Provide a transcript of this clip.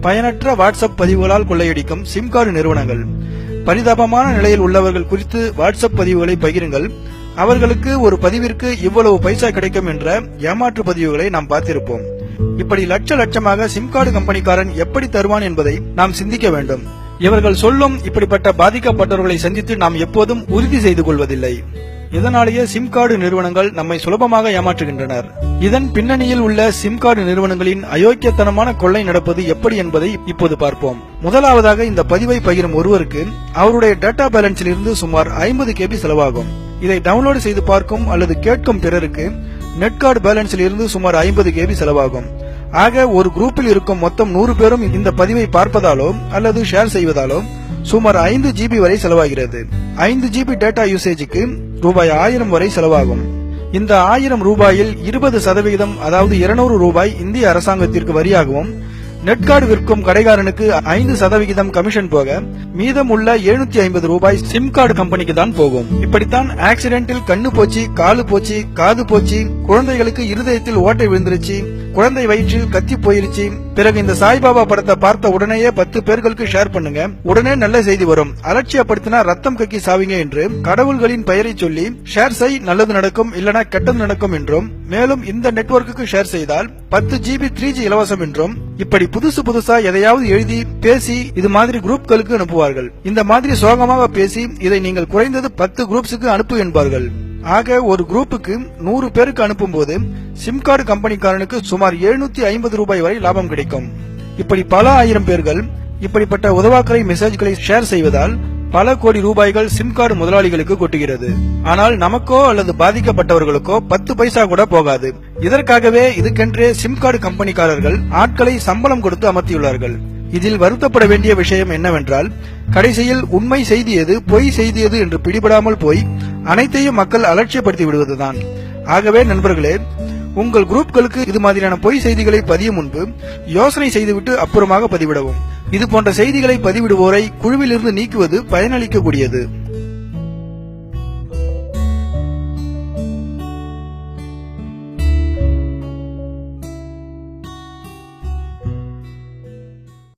பயனற்ற WhatsApp பதிவுகளால் கொள்ளையடிக்கும் sim card நிறுவனங்கள். பரிதாபமான நிலையில் உள்ளவர்கள் குறித்து வாட்ஸ்அப் பதிவுகளை பகிருங்கள், அவர்களுக்கு ஒரு பதிவிற்கு இவ்வளவு பைசா கிடைக்கும் என்ற ஏமாற்று பதிவுகளை நாம் பார்த்திருப்போம். இப்படி லட்சமாக சிம் கார்டு கம்பெனிக்காரன் எப்படி தருவான் என்பதை நாம் சிந்திக்க வேண்டும். இவர்கள் சொல்லும் இப்படிப்பட்ட பாதிக்கப்பட்டவர்களை சந்தித்து நாம் எப்போதும் உறுதி செய்து கொள்வதில்லை. இதனாலேயே சிம் கார்டு நிறுவனங்கள் நம்மை சுலபமாக ஏமாற்றுகின்றனர். இதன் பின்னணியில் உள்ள சிம் கார்டு நிறுவனங்களின் அயோக்கியத்தனமான கொள்ளை நடப்பது எப்படி என்பதை இப்போது பார்ப்போம். முதலாவதாக, இந்த பதிவை பகிரும் ஒருவருக்கு அவருடைய டேட்டா பேலன்ஸில் இருந்து சுமார் 50 KB செலவாகும். இதை டவுன்லோடு செய்து பார்க்கும் அல்லது கேட்கும் பிறருக்கு நெட் கார்டு பேலன்ஸில் இருந்து சுமார் 50 KB செலவாகும். ஆக ஒரு குரூப்பில் இருக்கும் மொத்தம் 100 பேரும் இந்த பதிவை பார்ப்பதாலோ அல்லது ஷேர் செய்வதாலோ சுமார் 5 GB வரை செலவாகிறது. 5 GB டேட்டா யூசேஜுக்கு ரூபாய் 1000 வரை செலவாகும். இந்த 1000 ரூபாயில் 20%, அதாவது 200 ரூபாய் இந்திய அரசாங்கத்திற்கு வரியாகவும், நெட் கார்டு விற்கும் கடைக்காரனுக்கு 5% கமிஷன் போக மீதம் உள்ள 750 ரூபாய் சிம் கார்டு கம்பெனிக்கு தான் போகும். இப்படித்தான் ஆக்சிடென்டில் கண்ணு போச்சு, காலு போச்சு, காது போச்சு, குழந்தைகளுக்கு இருதயத்தில் ஓட்டை விழுந்துருச்சு, குழந்தை வயிற்றில் கத்தி போயிருச்சு, பிறகு இந்த சாய்பாபா படத்தை பார்த்த உடனேயே 10 பேர்களுக்கு ஷேர் பண்ணுங்க, உடனே நல்ல செய்தி வரும், அலட்சியப்படுத்தினா ரத்தம் கக்கி சாவிங்க என்று கடவுள்களின் பெயரை சொல்லி ஷேர் செய், நல்லது நடக்கும், இல்லனா கெட்டது நடக்கும் என்றும், மேலும் இந்த நெட்வொர்க்குக்கு ஷேர் செய்தால் 10 GB 3G இலவசம் என்றும், இப்படி புதுசா எதையாவது எழுதி பேசி இது மாதிரி குரூப்களுக்கு அனுப்புவார்கள். இந்த மாதிரி சோகமாக பேசி இதை நீங்கள் குறைந்தது 10 குரூப்ஸுக்கு அனுப்பு என்பார்கள். ஆக ஒரு குரூப்புக்கு 100 பேருக்கு அனுப்பும் போது சிம் கார்டு கம்பெனிக்காரனுக்கு சுமார் 750 ரூபாய் வரை லாபம் கிடைக்கும். இப்படி பல ஆயிரம் பேர்கள் இப்படிப்பட்ட உதவாக்கரை மெசேஜ்களை ஷேர் செய்வதால் பல கோடி ரூபாய்கள் சிம் கார்டு முதலாளிகளுக்கு கொட்டுகிறது. ஆனால் நமக்கோ அல்லது பாதிக்கப்பட்டவர்களுக்கோ 10 பைசா கூட போகாது. இதற்காகவே இதுக்கென்றே சிம் கார்டு கம்பெனிக்காரர்கள் ஆட்களை சம்பளம் கொடுத்து அமர்த்தியுள்ளார்கள். இதில் வருத்தப்பட வேண்டிய விஷயம் என்னவென்றால், கடைசியில் உண்மை செய்தி எது, பொய் செய்தி எது என்று பிடிபடாமல் போய் அனைத்தையும் மக்கள் அலட்சியப்படுத்தி விடுவதுதான். ஆகவே நண்பர்களே, உங்கள் குரூப்களுக்கு இது மாதிரியான பொய் செய்திகளை பதியும் முன்பு யோசனை செய்துவிட்டு அப்புறமாக பதிவிடவும். இது போன்ற செய்திகளை பதிவிடுவோரை குழுவிலிருந்து நீக்குவது பயனளிக்கக்கூடியது.